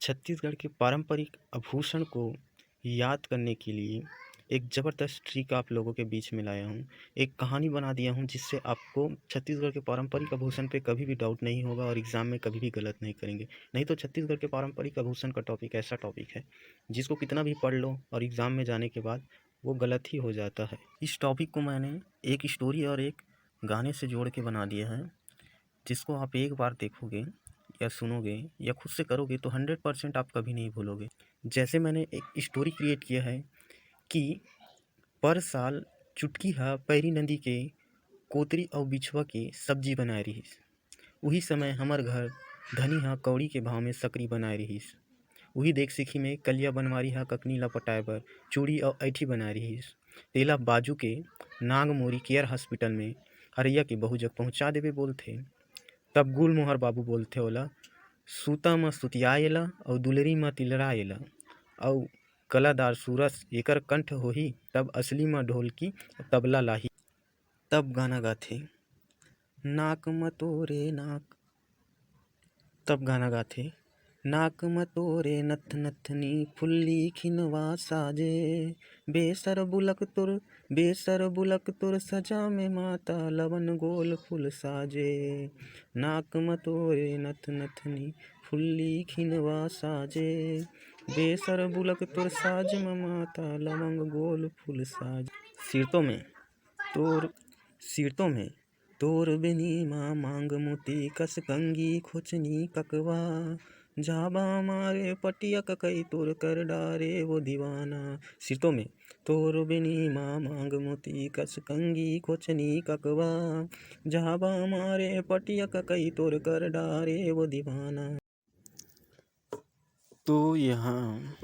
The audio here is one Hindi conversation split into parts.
छत्तीसगढ़ के पारंपरिक आभूषण को याद करने के लिए एक ज़बरदस्त ट्रिक आप लोगों के बीच में लाया हूँ। एक कहानी बना दिया हूँ जिससे आपको छत्तीसगढ़ के पारंपरिक आभूषण पे कभी भी डाउट नहीं होगा और एग्ज़ाम में कभी भी गलत नहीं करेंगे। नहीं तो छत्तीसगढ़ के पारंपरिक आभूषण का टॉपिक ऐसा टॉपिक है जिसको कितना भी पढ़ लो और एग्ज़ाम में जाने के बाद वो गलत ही हो जाता है। इस टॉपिक को मैंने एक स्टोरी और एक गाने से जोड़ के बना दिया है, जिसको आप एक बार देखोगे या सुनोगे या खुद से करोगे तो 100% आप कभी नहीं भूलोगे। जैसे मैंने एक स्टोरी क्रिएट किया है कि पर साल चुटकी हा पैरी नदी के कोतरी और बिछवा के सब्जी बनाए रहिस। उही समय हमर घर धनी हा कौड़ी के भाव में सकरी बनाए रहिस। उही देख सिखी में कलिया बनवारी हा ककनी ला पटाए बर चूड़ी और ऐठी बनाए रहिस। तेला बाजू के नागमोरी केयर हॉस्पिटल में हरैया के बहू जग पहुँचा देबे बोलथे। तब गुलमोहर बाबू बोलथे ओला, सूता म सुतियाएला अउ दुलरी म तिलराएला अउ कलादार सूरस एकर कंठ होही, तब असली म ढोलकी तबला लाही। तब गाना गाथे, नाक म तोरे नाक तब गाना गाथे, नाक म तोरे नथ नथनी फुल्ली खिनवा साजे, बेसर बुलक तुर सजा में माता लवन गोल फूल साजे। नाक म तोरे नथ नथनी फुल्ली खिनवा साजे, बेसर बुलक तुर साज में माता लवंग गोल फूल साजे। सिरतों में तोर बेनी माँ मांग मोती कस कंगी खोचनी ककवा, जाबा मारे पटिया ककई तोर कर डारे वो दीवाना। सिरतों में तोर बेनी माँ मांग मोती कस कंगी खोचनी ककवा, जाबा मारे पटिया ककई तोर कर डारे वो दीवाना। तो यहाँ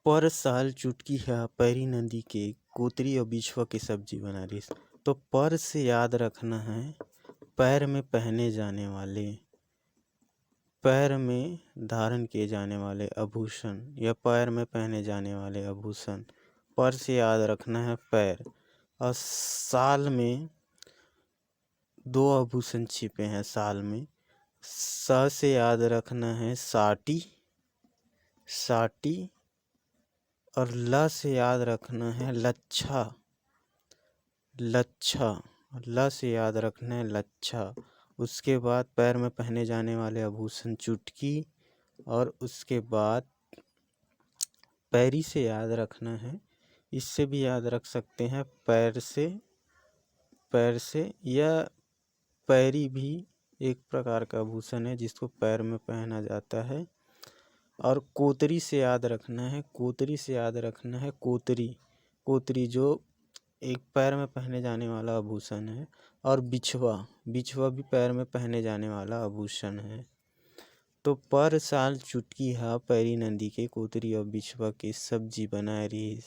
पर साल चुटकी है पैरी नदी के कोतरी और बिछवा की सब्जी बना रही। तो पर से याद रखना है पैर में पहने जाने वाले, पैर में धारण किए जाने वाले आभूषण या पैर में पहने जाने वाले आभूषण। पर से याद रखना है पैर। और साल में दो आभूषण छिपे हैं साल में। स से याद रखना है साटी और ल से याद रखना है लच्छा। ल से याद रखना है लच्छा। उसके बाद पैर में पहने जाने वाले आभूषण चुटकी, और उसके बाद पैरी से याद रखना है। इससे भी याद रख सकते हैं पैर से या पैरी भी एक प्रकार का आभूषण है जिसको पैर में पहना जाता है। और कोतरी से याद रखना है, कोतरी जो एक पैर में पहने जाने वाला आभूषण है। और बिछवा भी पैर में पहने जाने वाला आभूषण है। तो पर साल चुटकी हा पैरी नदी के कोतरी और बिछवा की सब्जी बनाए रही।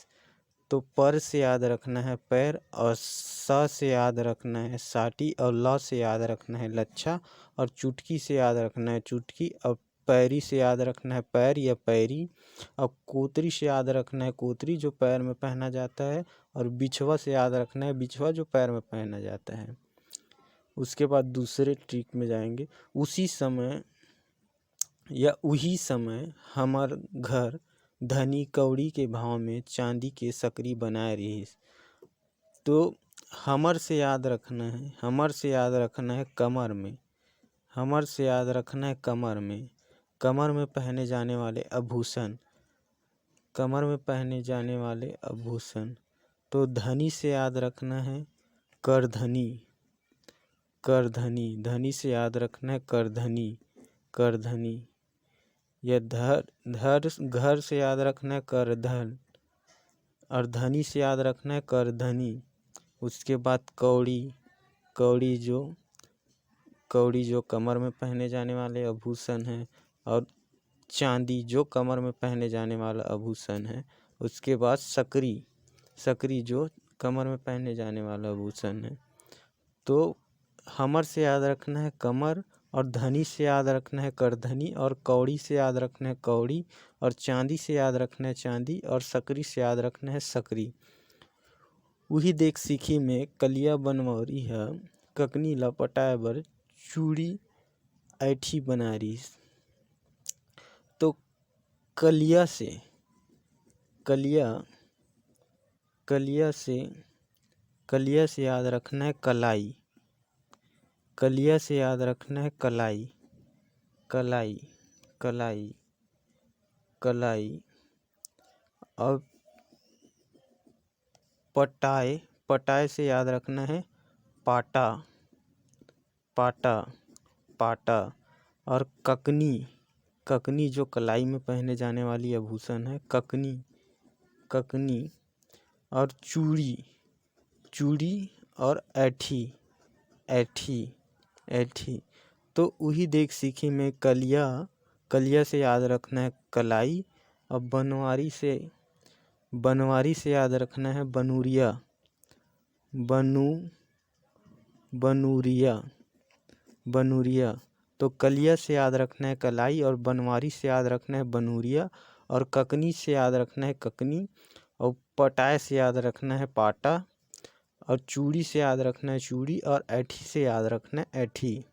तो पर से याद रखना है पैर, और स से याद रखना है साटी, और ल से याद रखना है लच्छा, और चुटकी से याद रखना है चुटकी, और पैरी से याद रखना है पैर या पैरी, और कोतरी से याद रखना है कोतरी जो पैर में पहना जाता है, और बिछवा से याद रखना है बिछवा जो पैर में पहना जाता है। उसके बाद दूसरे ट्रिक में जाएंगे। उही समय हमार घर धनी कौड़ी के भाव में चांदी के सकरी बनाए रहिस। तो हमर से याद रखना है कमर में। कमर में पहने जाने वाले आभूषण। तो धनी से याद रखना है करधनी। धनी से याद रखना है करधनी। या घर से याद रखना है करधन, और धनी से याद रखना है करधनी। उसके बाद कौड़ी जो कमर में पहने जाने वाले आभूषण है, और चांदी जो कमर में पहने जाने वाला आभूषण है। उसके बाद सकरी जो कमर में पहने जाने वाला आभूषण है। तो हमर से याद रखना है कमर, और धनी से याद रखना है करधनी, और कौड़ी से याद रखना है कौड़ी, और चांदी से याद रखना है चांदी, और सकरी से याद रखना है सकरी। उही देख सिखी में कलिया बनवरी है ककनी ला पटाए बर चूड़ी ऐठी बना रही। तो कलिया से कलिया कलिया से कलिया से याद रखना है कलाई। कलिया से याद रखना है कलाई। कलाई कलाई कलाई। और पटाए पटाए से याद रखना है पाटा। पाटा पाटा। और ककनी ककनी जो कलाई में पहने जाने वाली आभूषण है, ककनी ककनी। और चूड़ी चूड़ी। और ऐठी ऐठी ऐठी। तो वही देख सीखी में कलिया कलिया से याद रखना है कलाई। और बनवारी से याद रखना है बनूरिया। बनूरिया बनूरिया। तो कलिया से याद रखना है कलाई, और बनवारी से याद रखना है बनूरिया, और ककनी से याद रखना है ककनी, और पटाए से याद रखना है पाटा, और चूड़ी से याद रखना है चूड़ी, और ऐठी से याद रखना है ऐठी।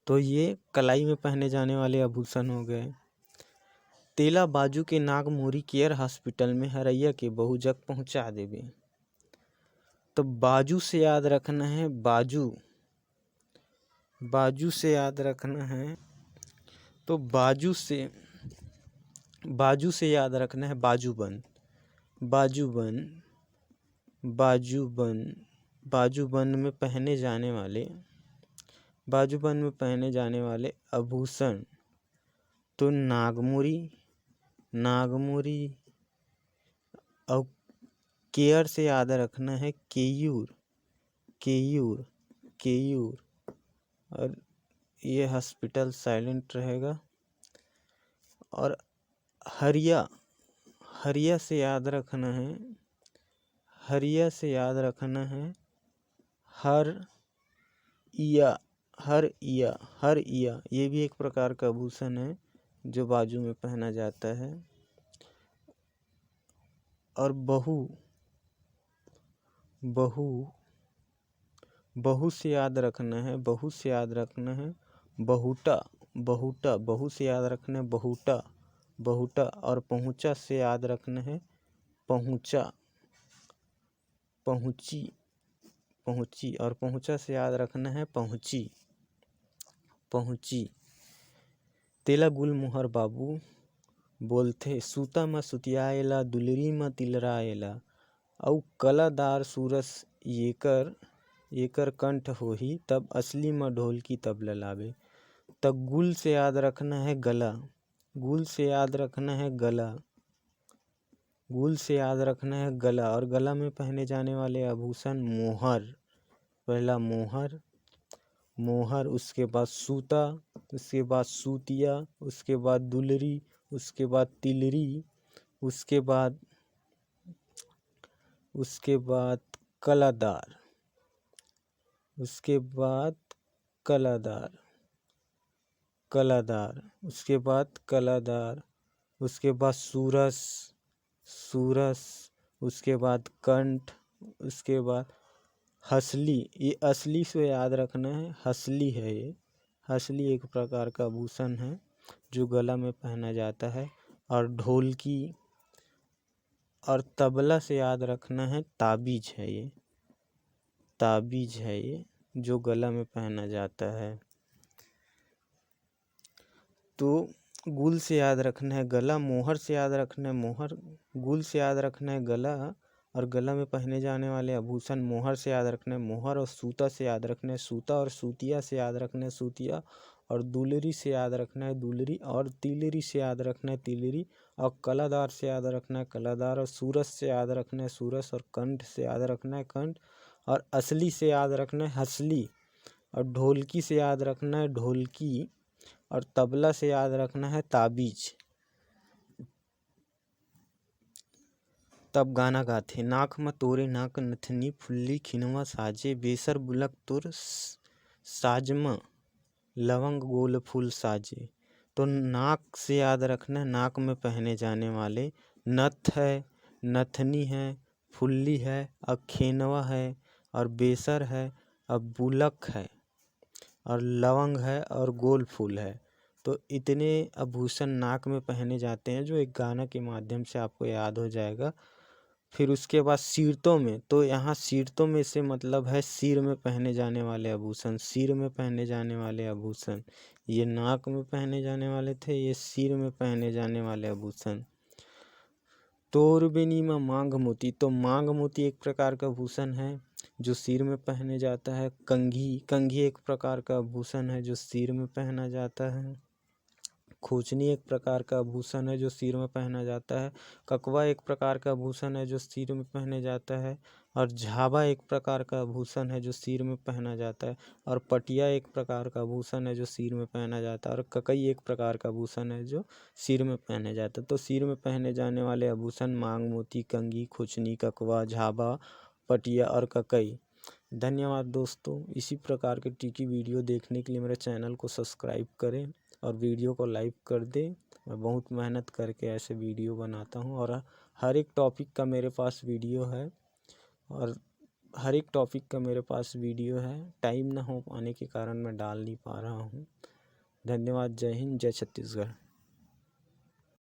तो ये कलाई में पहने जाने वाले आभूषण हो गए। तेला बाजू के नागमोरी केयर हॉस्पिटल में हरैया के बहु जग पहुँचा देवे। तो बाजू से याद रखना है बाजू। बाजू से याद रखना है, तो बाजू से याद रखना है बाजूबन। बाजूबन बाजूबन बाजूबन में पहने जाने वाले आभूषण। तो नागमोरी और केयर से याद रखना है केयूर। और ये हॉस्पिटल साइलेंट रहेगा। और हरिया से याद रखना है हर इया। ये भी एक प्रकार का आभूषण है जो बाजू में पहना जाता है। और बहू से याद रखना है बहुटा। बहू से याद रखना है बहुटा। और पहुँचा से याद रखना है पहुँची। और पहुँचा से याद रखना है पहुँची। तेला गुल मोहर बाबू बोलथे सूता म सुतियाएला दुलरी म तिलराएला। अउ कलादार सूरस येकर कंठ होही तब असली में ढोलकी तबला लावे। तब गुल से याद रखना है गला। और गला में पहने जाने वाले आभूषण मोहर। पहला मोहर, उसके बाद सूता, उसके बाद सूतिया, उसके बाद दुलरी, उसके बाद तिलरी, उसके बाद कलादार, उसके बाद सूरस, उसके बाद कंठ, उसके बाद हसली। ये असली से याद रखना है, हसली है ये। हसली एक प्रकार का आभूषण है जो गला में पहना जाता है। और ढोलकी और तबला से याद रखना है ताबीज है ये जो गला में पहना जाता है। तो गुल से याद रखना है गला, मोहर से याद रखना है मोहर, गुल से याद रखना है गला और गला में पहने जाने वाले आभूषण। मोहर से याद रखना है मोहर, और सूता से याद रखना है सूता, और सूतिया से याद रखना है सूतिया, और दुलरी से याद रखना है दुलरी, और तिलरी से याद रखना है तिलरी, और कलादार से याद रखना है कलादार, और सूरस से याद रखना है सूरस, और कंठ से याद रखना है कंठ, और असली से याद रखना है हसली, और ढोलकी से याद रखना है ढोलकी, और तबला से याद रखना है ताबीज। तब गाना गाथे नाक म तोरे नाक नथनी फुल्ली खिनवा साजे, बेसर बुलक तुर साजमा लवंग गोल फूल साजे। तो नाक से याद रखना है नाक में पहने जाने वाले नथ है, नथनी है, फुल्ली है, और खेनवा है, और बेसर है, और बुलक है, और लवंग है, और गोल फूल है। तो इतने आभूषण नाक में पहने जाते हैं जो एक गाना के माध्यम से आपको याद हो जाएगा। फिर उसके बाद सिरतों में, तो यहाँ सिरतों में से मतलब है सिर में पहने जाने वाले आभूषण, सिर में पहने जाने वाले आभूषण। ये नाक में पहने जाने वाले थे, ये सिर में पहने जाने वाले आभूषण। तोरबेनी में मांग मोती, तो मांग मोती एक प्रकार का आभूषण है जो सिर में पहने जाता है। कंघी, कंघी एक प्रकार का आभूषण है जो सिर में पहना जाता है। खोचनी एक प्रकार का आभूषण है जो सिर में पहना जाता है। ककवा एक प्रकार का आभूषण है जो सिर में पहने जाता है। और झाबा एक प्रकार का आभूषण है जो सिर में पहना जाता है। और पटिया एक प्रकार का आभूषण है जो सिर में पहना जाता है। और ककई एक प्रकार का आभूषण है जो सिर में पहने जाता है। तो सिर में पहने जाने वाले आभूषण मांग मोती, कंघी, खोचनी, ककवा, झाबा, पटिया और ककई। धन्यवाद दोस्तों। इसी प्रकार के ट्रिकी वीडियो देखने के लिए मेरे चैनल को सब्सक्राइब करें और वीडियो को लाइक कर दें। मैं बहुत मेहनत करके ऐसे वीडियो बनाता हूँ और हर एक टॉपिक का मेरे पास वीडियो है टाइम ना हो पाने के कारण मैं डाल नहीं पा रहा हूँ। धन्यवाद। जय हिंद, जय छत्तीसगढ़।